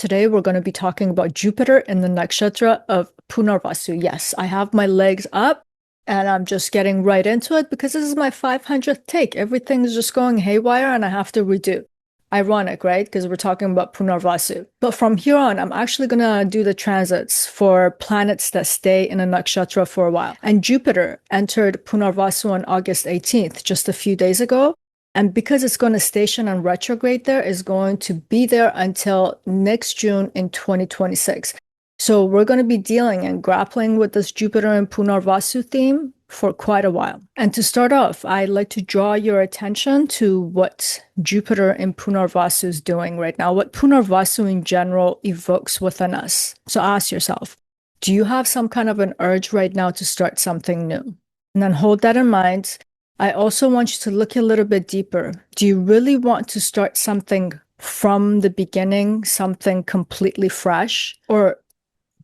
Today we're going to be talking about Jupiter in the Nakshatra of Punarvasu. Yes, I have my legs up and I'm just getting right into it because this is my 500th take. Everything's just going haywire and I have to redo. Ironic, right? Because we're talking about Punarvasu. But from here on, I'm actually going to do the transits for planets that stay in a nakshatra for a while. And Jupiter entered Punarvasu on August 18th, just a few days ago. And because it's going to station and retrograde there, is going to be there until next June in 2026. So we're going to be dealing and grappling with this Jupiter and Punarvasu theme for quite a while. And to start off, I'd like to draw your attention to what Jupiter in Punarvasu is doing right now, what Punarvasu in general evokes within us. So ask yourself, do you have some kind of an urge right now to start something new? And then hold that in mind. I also want you to look a little bit deeper. Do you really want to start something from the beginning, something completely fresh? Or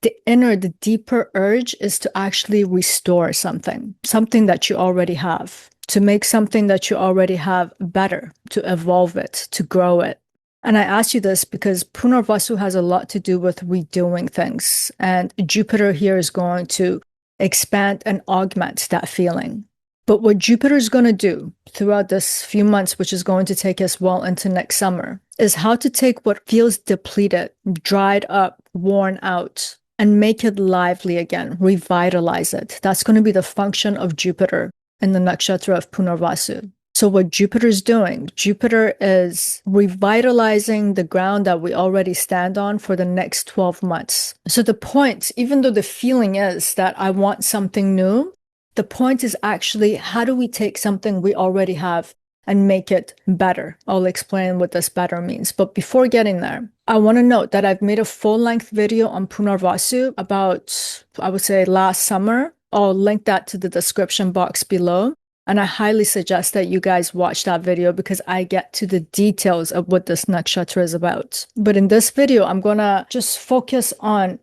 the deeper urge is to actually restore something that you already have, to make something that you already have better, to evolve it, to grow it. And I ask you this because Punarvasu has a lot to do with redoing things. And Jupiter here is going to expand and augment that feeling. But what Jupiter is going to do throughout this few months, which is going to take us well into next summer, is how to take what feels depleted, dried up, worn out, and make it lively again, revitalize it. That's going to be the function of Jupiter in the nakshatra of Punarvasu. So what Jupiter is doing, Jupiter is revitalizing the ground that we already stand on for the next 12 months. So the point, even though the feeling is that I want something new, the point is actually, how do we take something we already have and make it better? I'll explain what this better means. But before getting there, I want to note that I've made a full-length video on Punarvasu about, I would say, last summer. I'll link that to the description box below. And I highly suggest that you guys watch that video because I get to the details of what this nakshatra is about. But in this video, I'm going to just focus on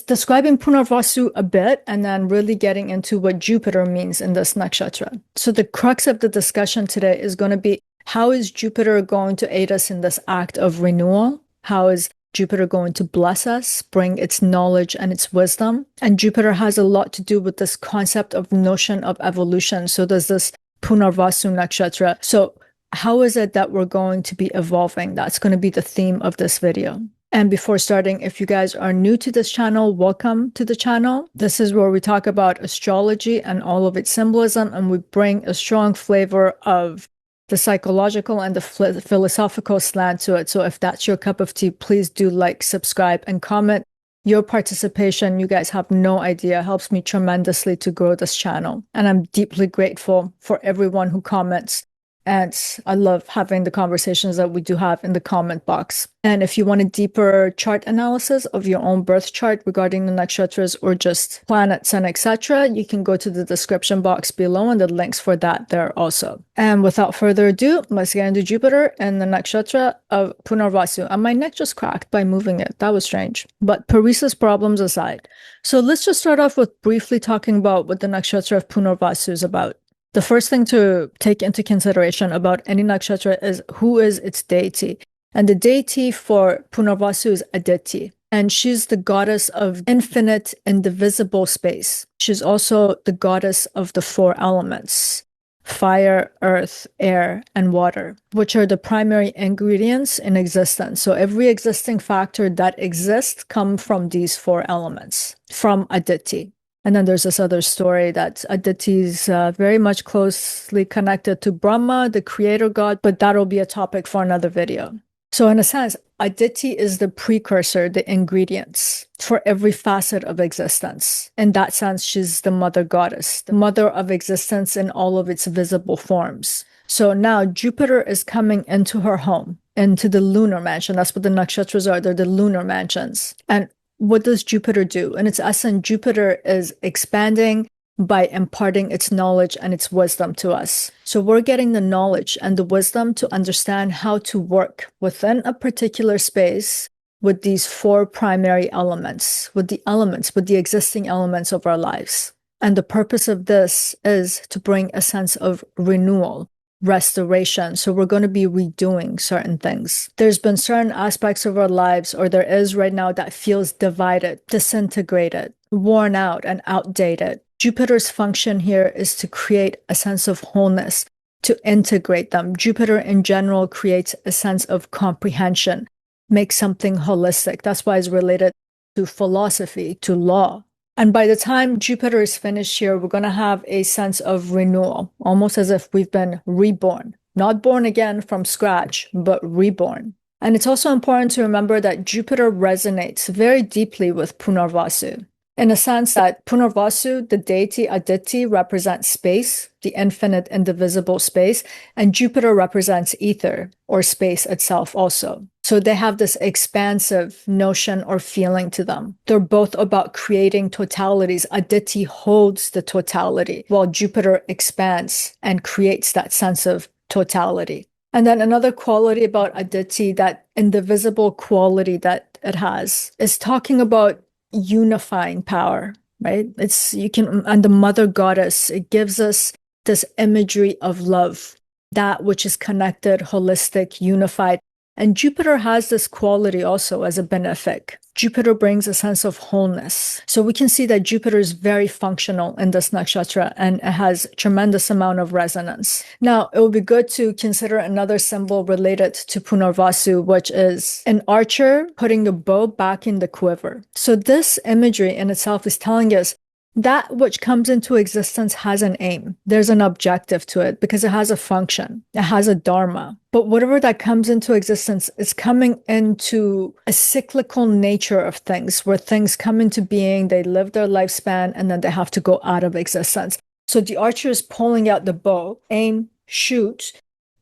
describing Punarvasu a bit and then really getting into what Jupiter means in this nakshatra. So the crux of the discussion today is going to be, how is Jupiter going to aid us in this act of renewal? How is Jupiter going to bless us, bring its knowledge and its wisdom? And Jupiter has a lot to do with this concept of notion of evolution. So does this Punarvasu Nakshatra. So how is it that we're going to be evolving? That's going to be the theme of this video. And before starting, if you guys are new to this channel, welcome to the channel. This is where we talk about astrology and all of its symbolism, and we bring a strong flavor of the psychological and the philosophical slant to it. So if that's your cup of tea, please do like, subscribe, and comment. Your participation, you guys have no idea, helps me tremendously to grow this channel. And I'm deeply grateful for everyone who comments. And I love having the conversations that we do have in the comment box. And if you want a deeper chart analysis of your own birth chart regarding the nakshatras or just planets and etc., you can go to the description box below and the links for that there also. And without further ado, let's get into Jupiter and the nakshatra of Punarvasu. And my neck just cracked by moving it. That was strange. But paresis problems aside. So let's just start off with briefly talking about what the nakshatra of Punarvasu is about. The first thing to take into consideration about any nakshatra is who is its deity. And the deity for Punarvasu is Aditi. And she's the goddess of infinite, indivisible space. She's also the goddess of the four elements: fire, earth, air, and water, which are the primary ingredients in existence. So every existing factor that exists comes from these four elements, from Aditi. And then there's this other story that Aditi is very much closely connected to Brahma, the creator god, but that'll be a topic for another video. So in a sense, Aditi is the precursor, the ingredients for every facet of existence. In that sense, she's the mother goddess, the mother of existence in all of its visible forms. So now Jupiter is coming into her home, into the lunar mansion. That's what the nakshatras are. They're the lunar mansions. And what does Jupiter do? In its essence, Jupiter is expanding by imparting its knowledge and its wisdom to us. So we're getting the knowledge and the wisdom to understand how to work within a particular space with these four primary elements, with the existing elements of our lives. And the purpose of this is to bring a sense of renewal, restoration. So we're going to be redoing certain things. There's been certain aspects of our lives, or there is right now, that feels divided, disintegrated, worn out, and outdated. Jupiter's function here is to create a sense of wholeness, to integrate them. Jupiter in general creates a sense of comprehension, makes something holistic. That's why it's related to philosophy, to law. And by the time Jupiter is finished here, we're going to have a sense of renewal, almost as if we've been reborn, not born again from scratch, but reborn. And it's also important to remember that Jupiter resonates very deeply with Punarvasu, in a sense that Punarvasu, the deity Aditi, represents space, the infinite, indivisible space, and Jupiter represents ether, or space itself also. So they have this expansive notion or feeling to them. They're both about creating totalities. Aditi holds the totality, while Jupiter expands and creates that sense of totality. And then another quality about Aditi, that indivisible quality that it has, is talking about unifying power, right? And the mother goddess, it gives us this imagery of love, that which is connected, holistic, unified. And Jupiter has this quality also as a benefic. Jupiter brings a sense of wholeness. So we can see that Jupiter is very functional in this nakshatra, and it has tremendous amount of resonance. Now, it would be good to consider another symbol related to Punarvasu, which is an archer putting the bow back in the quiver. So this imagery in itself is telling us that which comes into existence has an aim. There's an objective to it because it has a function. It has a dharma. But whatever that comes into existence is coming into a cyclical nature of things, where things come into being, they live their lifespan, and then they have to go out of existence. So the archer is pulling out the bow, aim, shoot.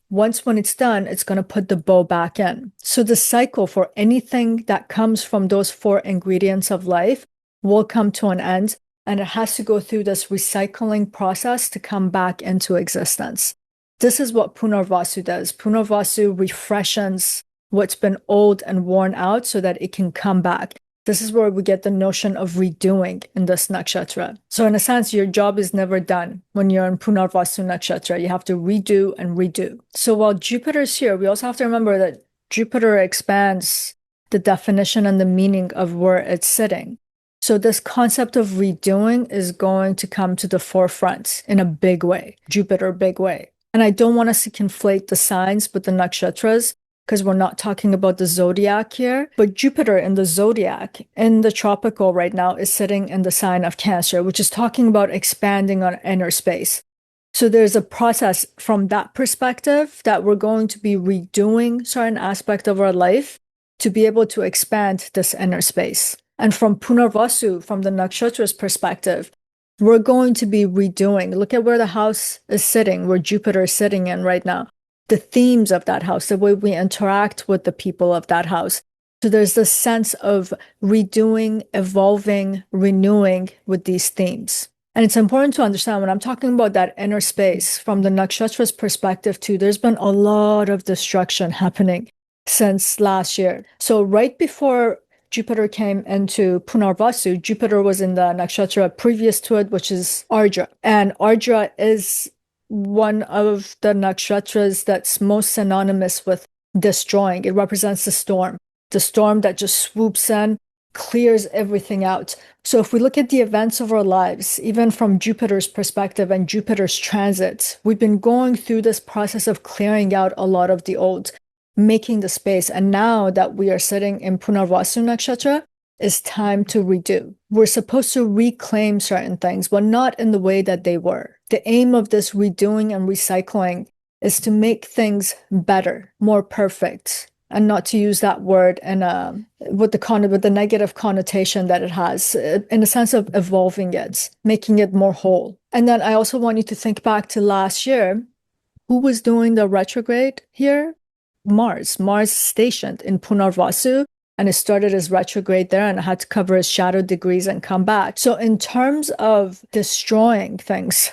Once when it's done, it's going to put the bow back in. So the cycle for anything that comes from those four ingredients of life will come to an end. And it has to go through this recycling process to come back into existence. This is what Punarvasu does. Punarvasu refreshes what's been old and worn out so that it can come back. This is where we get the notion of redoing in this nakshatra. So in a sense, your job is never done when you're in Punarvasu Nakshatra. You have to redo and redo. So while Jupiter is here, we also have to remember that Jupiter expands the definition and the meaning of where it's sitting. So this concept of redoing is going to come to the forefront in a big way, Jupiter big way. And I don't want us to conflate the signs with the nakshatras, because we're not talking about the zodiac here. But Jupiter in the zodiac, in the tropical right now, is sitting in the sign of Cancer, which is talking about expanding on inner space. So there's a process from that perspective that we're going to be redoing certain aspect of our life to be able to expand this inner space. And from Punarvasu, from the nakshatra's perspective, we're going to be redoing. Look at where the house is sitting, where Jupiter is sitting in right now. The themes of that house, the way we interact with the people of that house. So there's this sense of redoing, evolving, renewing with these themes. And it's important to understand when I'm talking about that inner space, from the nakshatra's perspective too, there's been a lot of destruction happening since last year. So right before Jupiter came into Punarvasu, Jupiter was in the nakshatra previous to it, which is Ārdrā. And Ārdrā is one of the nakshatras that's most synonymous with destroying. It represents the storm that just swoops in, clears everything out. So if we look at the events of our lives, even from Jupiter's perspective and Jupiter's transits, we've been going through this process of clearing out a lot of the old, making the space. And now that we are sitting in Punarvasu Nakshatra, it's time to redo. We're supposed to reclaim certain things, but not in the way that they were. The aim of this redoing and recycling is to make things better, more perfect, and not to use that word in with the negative connotation that it has, in the sense of evolving it, making it more whole. And then I also want you to think back to last year. Who was doing the retrograde here? Mars stationed in Punarvasu, and it started as retrograde there, and it had to cover its shadow degrees and come back. So in terms of destroying things,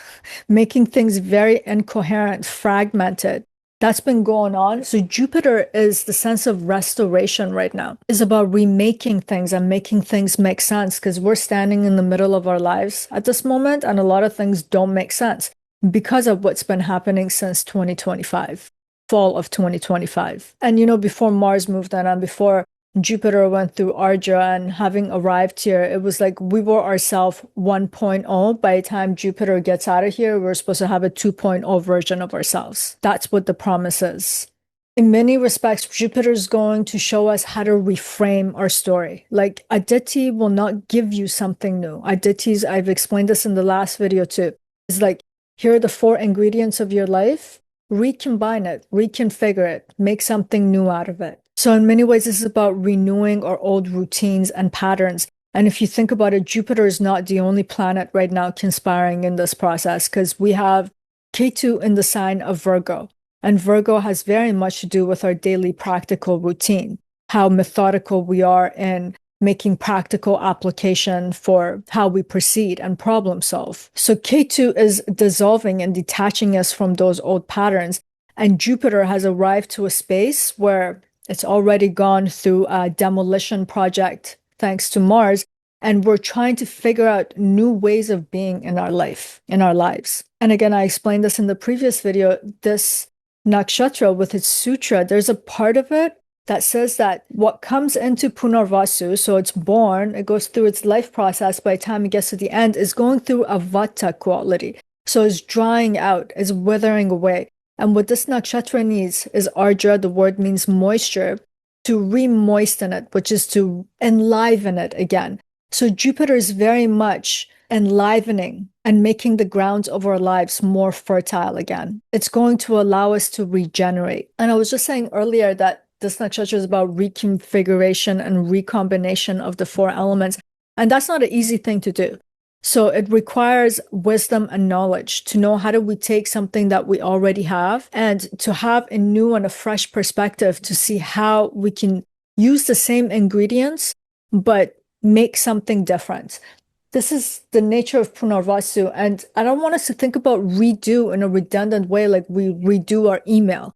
making things very incoherent, fragmented, that's been going on. So Jupiter is the sense of restoration right now. It's about remaking things and making things make sense, because we're standing in the middle of our lives at this moment, and a lot of things don't make sense. because of what's been happening since 2025, fall of 2025. And, you know, before Mars moved in and before Jupiter went through Ārdrā and having arrived here, it was like we were ourselves 1.0. By the time Jupiter gets out of here, we're supposed to have a 2.0 version of ourselves. That's what the promise is. In many respects, Jupiter is going to show us how to reframe our story. Like Aditi will not give you something new. Aditi's, I've explained this in the last video too. It's like, here are the 4 ingredients of your life. Recombine it, reconfigure it, make something new out of it. So in many ways, this is about renewing our old routines and patterns. And if you think about it, Jupiter is not the only planet right now conspiring in this process, because we have Ketu in the sign of Virgo. And Virgo has very much to do with our daily practical routine, how methodical we are in making practical application for how we proceed and problem solve. So Ketu is dissolving and detaching us from those old patterns. And Jupiter has arrived to a space where it's already gone through a demolition project thanks to Mars. And we're trying to figure out new ways of being in our life, in our lives. And again, I explained this in the previous video, this nakshatra with its sutra, there's a part of it that says that what comes into Punarvasu, so it's born, it goes through its life process, by the time it gets to the end, is going through a vata quality. So it's drying out, it's withering away. And what this nakshatra needs is Ārdrā, the word means moisture, to re-moisten it, which is to enliven it again. So Jupiter is very much enlivening and making the grounds of our lives more fertile again. It's going to allow us to regenerate. And I was just saying earlier that this nakshatra is about reconfiguration and recombination of the 4 elements. And that's not an easy thing to do. So it requires wisdom and knowledge to know how do we take something that we already have and to have a new and a fresh perspective to see how we can use the same ingredients, but make something different. This is the nature of Punarvasu. And I don't want us to think about redo in a redundant way, like we redo our email.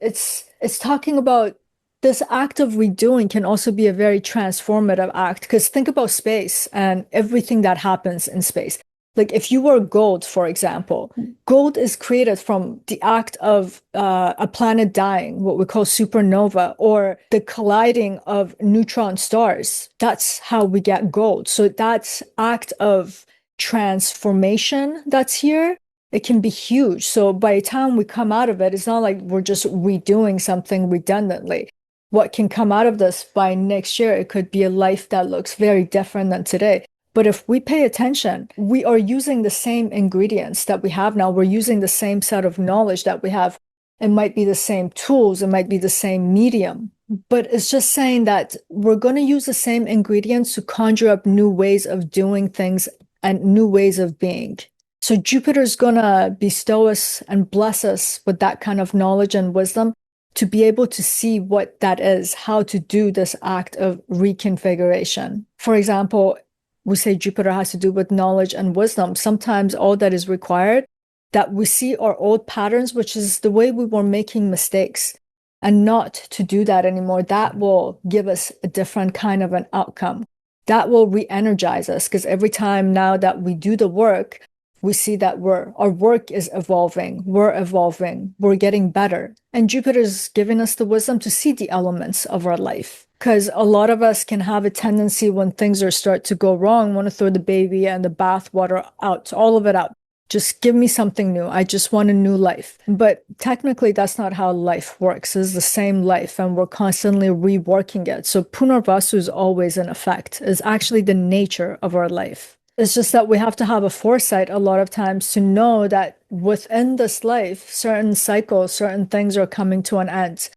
It's talking about this act of redoing can also be a very transformative act, because think about space and everything that happens in space. Like if you were gold, for example, gold is created from the act of a planet dying, what we call supernova, or the colliding of neutron stars. That's how we get gold. So that's act of transformation that's here. It can be huge. So by the time we come out of it, it's not like we're just redoing something redundantly. What can come out of this by next year, it could be a life that looks very different than today. But if we pay attention, we are using the same ingredients that we have now. We're using the same set of knowledge that we have. It might be the same tools. It might be the same medium. But it's just saying that we're going to use the same ingredients to conjure up new ways of doing things and new ways of being. So Jupiter's going to bestow us and bless us with that kind of knowledge and wisdom to be able to see what that is, how to do this act of reconfiguration. For example, we say Jupiter has to do with knowledge and wisdom. Sometimes all that is required, that we see our old patterns, which is the way we were making mistakes, and not to do that anymore. That will give us a different kind of an outcome. That will re-energize us, because every time now that we do the work, we see that our work is evolving, we're getting better. And Jupiter is giving us the wisdom to see the elements of our life. Because a lot of us can have a tendency when things start to go wrong, want to throw the baby and the bath water out, all of it out. Just give me something new. I just want a new life. But technically, that's not how life works. It's the same life, and we're constantly reworking it. So Punarvasu is always in effect. It's actually the nature of our life. It's just that we have to have a foresight a lot of times to know that within this life, certain cycles, certain things are coming to an end.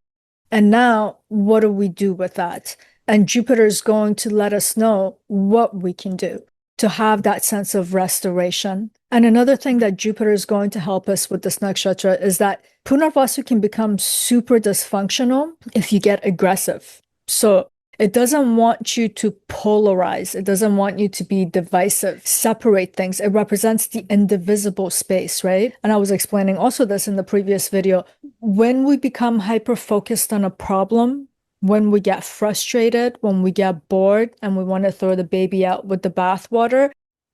And now, what do we do with that? And Jupiter is going to let us know what we can do to have that sense of restoration. And another thing that Jupiter is going to help us with this nakshatra is that Punarvasu can become super dysfunctional if you get aggressive. So it doesn't want you to polarize. It doesn't want you to be divisive, separate things. It represents the indivisible space, right? And I was explaining also this in the previous video. When we become hyper-focused on a problem, when we get frustrated, when we get bored, and we want to throw the baby out with the bathwater,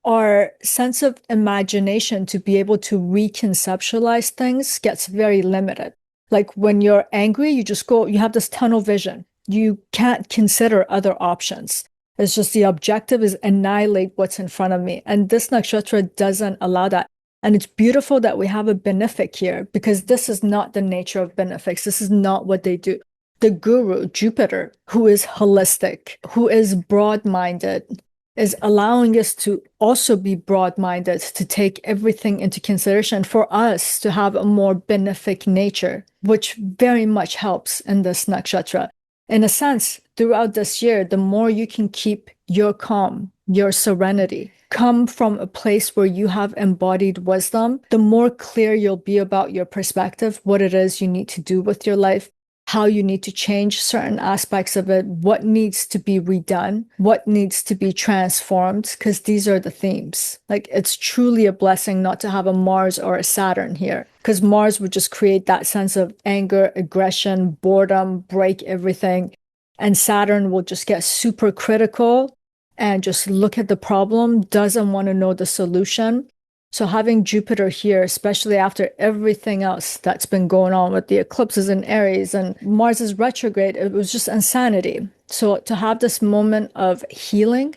our sense of imagination to be able to reconceptualize things gets very limited. Like when you're angry, you have this tunnel vision. You can't consider other options. It's just the objective is annihilate what's in front of me. And this nakshatra doesn't allow that. And it's beautiful that we have a benefic here because this is not the nature of benefics. This is not what they do. The guru, Jupiter, who is holistic, who is broad-minded, is allowing us to also be broad-minded, to take everything into consideration for us to have a more benefic nature, which very much helps in this nakshatra. In a sense, throughout this year, the more you can keep your calm, your serenity, come from a place where you have embodied wisdom, the more clear you'll be about your perspective, what it is you need to do with your life, how you need to change certain aspects of it, what needs to be redone, what needs to be transformed, because these are the themes. Like, it's truly a blessing not to have a Mars or a Saturn here, because Mars would just create that sense of anger, aggression, boredom, break everything. And Saturn will just get super critical and just look at the problem, doesn't want to know the solution. So having Jupiter here, especially after everything else that's been going on with the eclipses in Aries and Mars's retrograde, it was just insanity. So to have this moment of healing,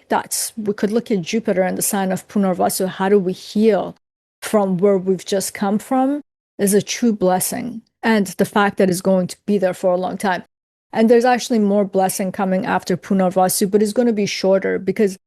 we could look at Jupiter in the sign of Punarvasu. How do we heal from where we've just come from is a true blessing. And the fact that it's going to be there for a long time. And there's actually more blessing coming after Punarvasu, but it's going to be shorter because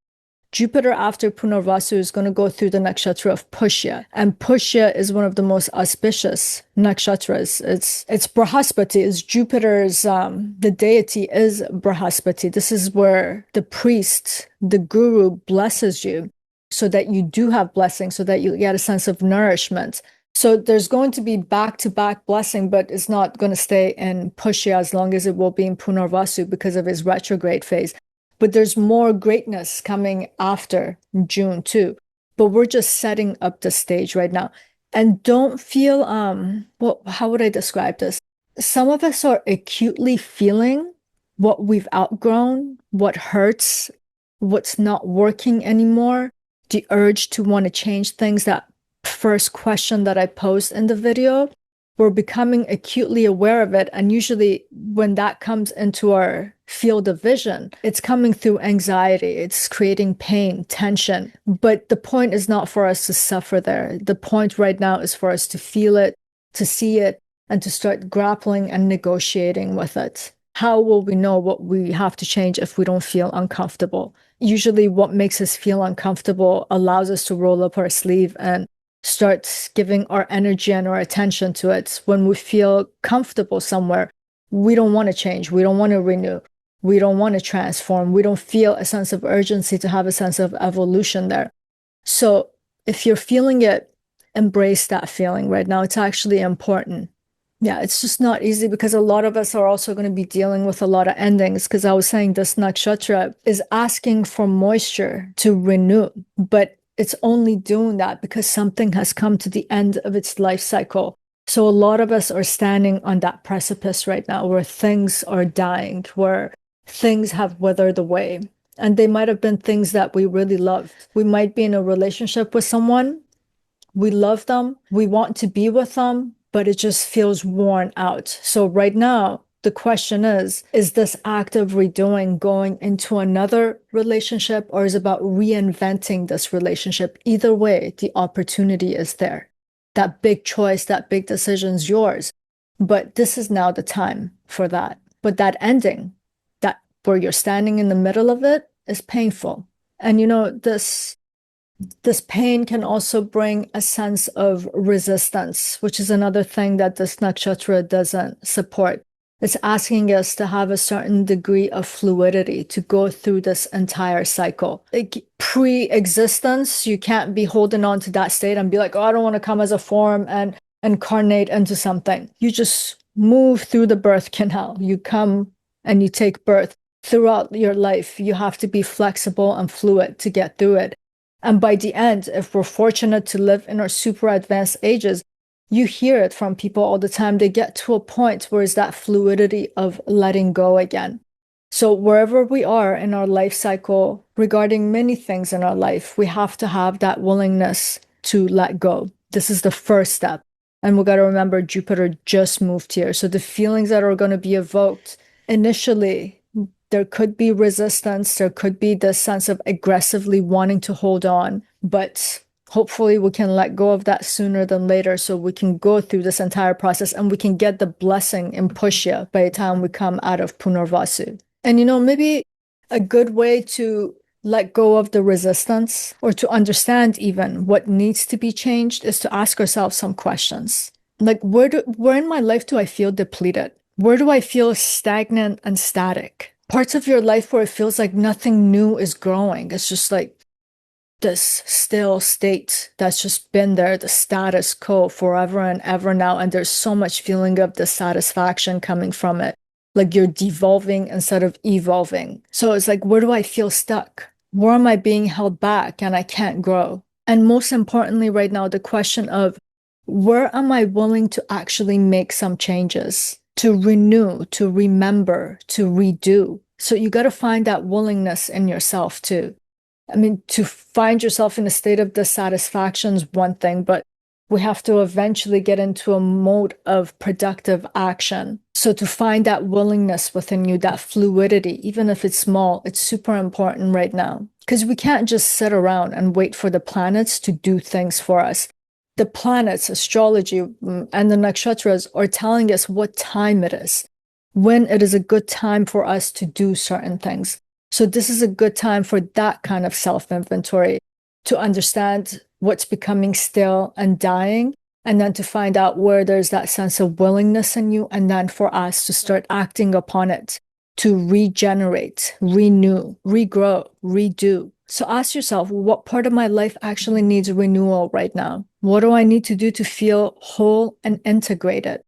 Jupiter after Punarvasu is going to go through the nakshatra of Pushya. And Pushya is one of the most auspicious nakshatras. It's Brahaspati, it's Jupiter's, the deity is Brahaspati. This is where the priest, the guru blesses you so that you do have blessing, so that you get a sense of nourishment. So there's going to be back-to-back blessing, but it's not going to stay in Pushya as long as it will be in Punarvasu because of his retrograde phase. But there's more greatness coming after June too. But we're just setting up the stage right now. And don't feel, how would I describe this? Some of us are acutely feeling what we've outgrown, what hurts, what's not working anymore, the urge to want to change things. That first question that I posed in the video, we're becoming acutely aware of it. And usually when that comes into our field of vision, it's coming through anxiety. It's creating pain, tension. But the point is not for us to suffer there. The point right now is for us to feel it, to see it, and to start grappling and negotiating with it. How will we know what we have to change if we don't feel uncomfortable? Usually what makes us feel uncomfortable allows us to roll up our sleeve and start giving our energy and our attention to it. When we feel comfortable somewhere, we don't want to change. We don't want to renew. We don't want to transform. We don't feel a sense of urgency to have a sense of evolution there. So if you're feeling it, embrace that feeling right now. It's actually important. Yeah, it's just not easy because a lot of us are also going to be dealing with a lot of endings, because I was saying this nakshatra is asking for moisture to renew, but it's only doing that because something has come to the end of its life cycle. So a lot of us are standing on that precipice right now where things are dying, where things have withered away. And they might have been things that we really loved. We might be in a relationship with someone. We love them. We want to be with them, but it just feels worn out. So right now, the question is this act of redoing going into another relationship, or is it about reinventing this relationship? Either way, the opportunity is there. That big choice, that big decision is yours. But this is now the time for that. But that ending, that where you're standing in the middle of it, is painful. And this pain can also bring a sense of resistance, which is another thing that this nakshatra doesn't support. It's asking us to have a certain degree of fluidity to go through this entire cycle. Like pre-existence, you can't be holding on to that state and be like, oh, I don't want to come as a form and incarnate into something. You just move through the birth canal. You come and you take birth. Throughout your life, you have to be flexible and fluid to get through it. And by the end, if we're fortunate to live in our super advanced ages, you hear it from people all the time. They get to a point where it's that fluidity of letting go again. So wherever we are in our life cycle regarding many things in our life, we have to have that willingness to let go. This is the first step. And we got to remember Jupiter just moved here. So the feelings that are going to be evoked initially, there could be resistance. There could be this sense of aggressively wanting to hold on, but hopefully we can let go of that sooner than later so we can go through this entire process and we can get the blessing in Pushya by the time we come out of Punarvasu. And maybe a good way to let go of the resistance or to understand even what needs to be changed is to ask ourselves some questions. Like, where in my life do I feel depleted? Where do I feel stagnant and static? Parts of your life where it feels like nothing new is growing. It's just like this still state that's just been there, the status quo forever and ever now. And there's so much feeling of dissatisfaction coming from it. Like you're devolving instead of evolving. So it's like, where do I feel stuck? Where am I being held back and I can't grow? And most importantly, right now, the question of where am I willing to actually make some changes, to renew, to remember, to redo? So you got to find that willingness in yourself too. I mean, to find yourself in a state of dissatisfaction is one thing, but we have to eventually get into a mode of productive action. So to find that willingness within you, that fluidity, even if it's small, it's super important right now. Because we can't just sit around and wait for the planets to do things for us. The planets, astrology, and the nakshatras are telling us what time it is, when it is a good time for us to do certain things. So this is a good time for that kind of self-inventory, to understand what's becoming stale and dying, and then to find out where there's that sense of willingness in you, and then for us to start acting upon it, to regenerate, renew, regrow, redo. So ask yourself, what part of my life actually needs renewal right now? What do I need to do to feel whole and integrated?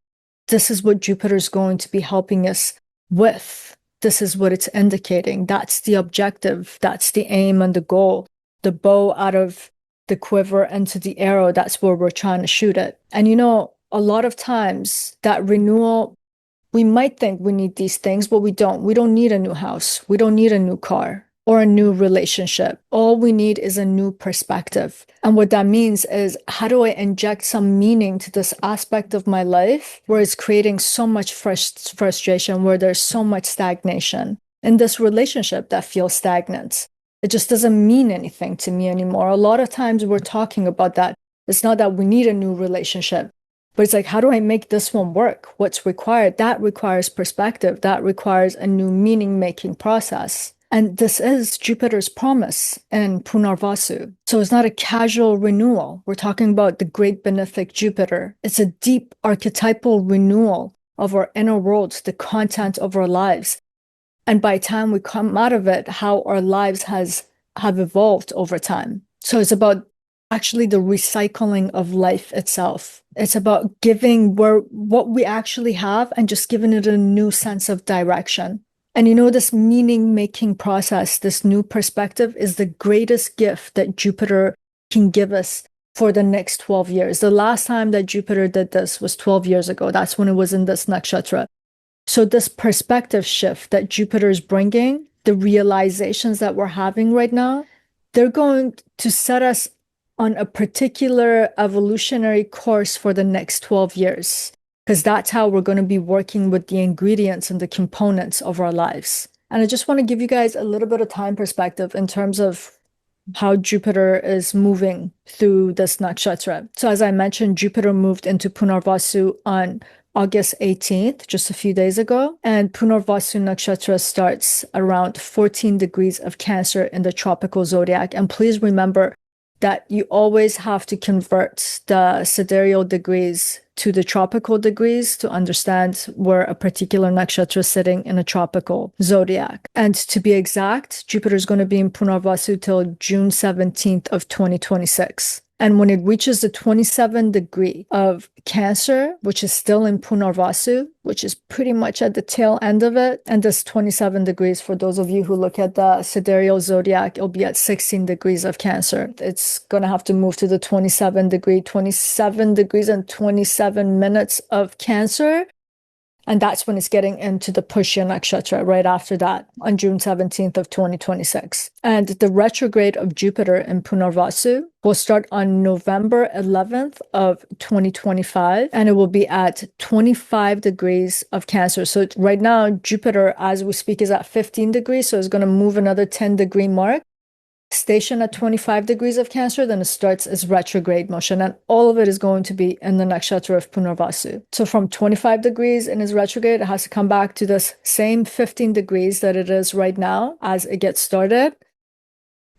This is what Jupiter is going to be helping us with. This is what it's indicating. That's the objective. That's the aim and the goal. The bow out of the quiver into the arrow, that's where we're trying to shoot it. And a lot of times that renewal, we might think we need these things, but we don't. We don't need a new house. We don't need a new car or a new relationship. All we need is a new perspective. And what that means is, how do I inject some meaning to this aspect of my life where it's creating so much frustration, where there's so much stagnation in this relationship that feels stagnant? It just doesn't mean anything to me anymore. A lot of times we're talking about that. It's not that we need a new relationship, but it's like, how do I make this one work? What's required? That requires perspective. That requires a new meaning-making process. And this is Jupiter's promise in Punarvasu. So it's not a casual renewal. We're talking about the great benefic Jupiter. It's a deep archetypal renewal of our inner worlds, the content of our lives. And by the time we come out of it, how our lives have evolved over time. So it's about actually the recycling of life itself. It's about giving what we actually have and just giving it a new sense of direction. And this meaning-making process, this new perspective, is the greatest gift that Jupiter can give us for the next 12 years. The last time that Jupiter did this was 12 years ago. That's when it was in this nakshatra. So this perspective shift that Jupiter is bringing, the realizations that we're having right now, they're going to set us on a particular evolutionary course for the next 12 years. Because that's how we're going to be working with the ingredients and the components of our lives. And I just want to give you guys a little bit of time perspective in terms of how Jupiter is moving through this nakshatra. So as I mentioned, Jupiter moved into Punarvasu on August 18th, just a few days ago. And Punarvasu Nakshatra starts around 14 degrees of Cancer in the tropical zodiac. And please remember that you always have to convert the sidereal degrees to the tropical degrees to understand where a particular nakshatra is sitting in a tropical zodiac. And to be exact, Jupiter is going to be in Punarvasu till June 17th of 2026. And when it reaches the 27 degree of Cancer, which is still in Punarvasu, which is pretty much at the tail end of it, and this 27 degrees, for those of you who look at the sidereal zodiac, it'll be at 16 degrees of Cancer. It's going to have to move to the 27 degrees and 27 minutes of Cancer. And that's when it's getting into the Pushya Nakshatra right after that on June 17th of 2026. And the retrograde of Jupiter in Punarvasu will start on November 11th of 2025, and it will be at 25 degrees of Cancer. So right now, Jupiter, as we speak, is at 15 degrees. So it's going to move another 10-degree mark. Station at 25 degrees of Cancer, then it starts its retrograde motion, and all of it is going to be in the Nakshatra of Punarvasu. So from 25 degrees in its retrograde, it has to come back to this same 15 degrees that it is right now as it gets started.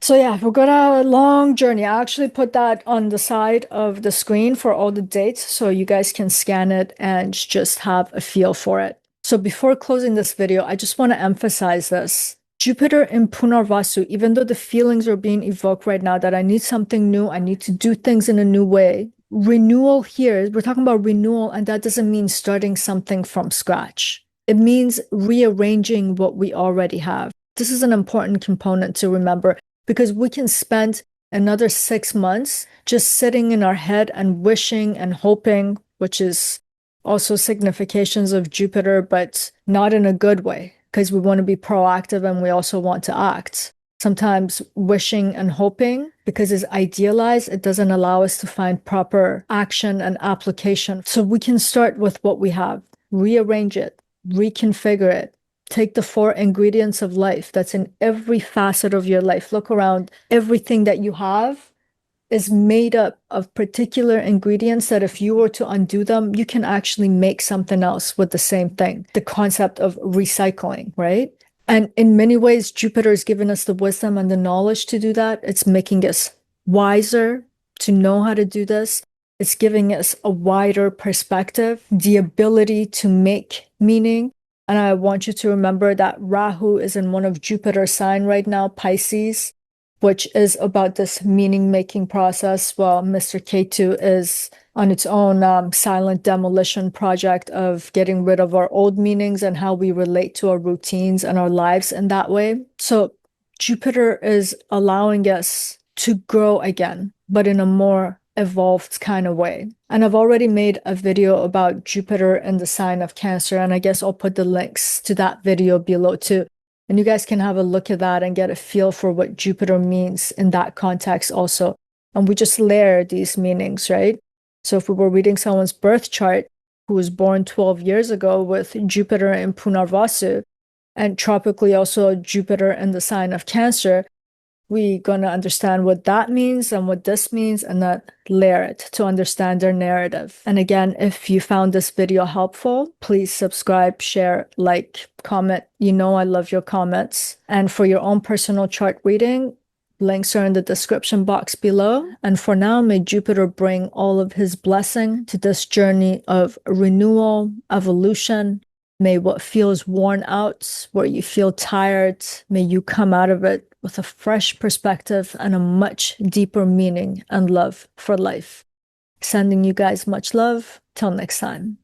So yeah, we've got a long journey. I actually put that on the side of the screen for all the dates so you guys can scan it and just have a feel for it. So before closing this video, I just want to emphasize this. Jupiter in Punarvasu, even though the feelings are being evoked right now that I need something new, I need to do things in a new way. Renewal here, we're talking about renewal, and that doesn't mean starting something from scratch. It means rearranging what we already have. This is an important component to remember because we can spend another 6 months just sitting in our head and wishing and hoping, which is also significations of Jupiter, but not in a good way, because we want to be proactive and we also want to act. Sometimes wishing and hoping, because it's idealized, it doesn't allow us to find proper action and application. So we can start with what we have, rearrange it, reconfigure it, take the 4 ingredients of life that's in every facet of your life. Look around, everything that you have is made up of particular ingredients that if you were to undo them, you can actually make something else with the same thing. The concept of recycling, right? And in many ways, Jupiter has given us the wisdom and the knowledge to do that. It's making us wiser to know how to do this. It's giving us a wider perspective, the ability to make meaning. And I want you to remember that Rahu is in one of Jupiter's sign right now, Pisces, which is about this meaning-making process, while Mr. Ketu is on its own silent demolition project of getting rid of our old meanings and how we relate to our routines and our lives in that way. So Jupiter is allowing us to grow again, but in a more evolved kind of way. And I've already made a video about Jupiter in the sign of Cancer, and I guess I'll put the links to that video below too. And you guys can have a look at that and get a feel for what Jupiter means in that context also. And we just layer these meanings, right? So if we were reading someone's birth chart who was born 12 years ago with Jupiter in Punarvasu and tropically also Jupiter in the sign of Cancer, we're going to understand what that means and what this means and then layer it to understand their narrative. And again, if you found this video helpful, please subscribe, share, like, comment. You know I love your comments. And for your own personal chart reading, links are in the description box below. And for now, may Jupiter bring all of his blessing to this journey of renewal, evolution. May what feels worn out, where you feel tired, may you come out of it with a fresh perspective and a much deeper meaning and love for life. Sending you guys much love. Till next time.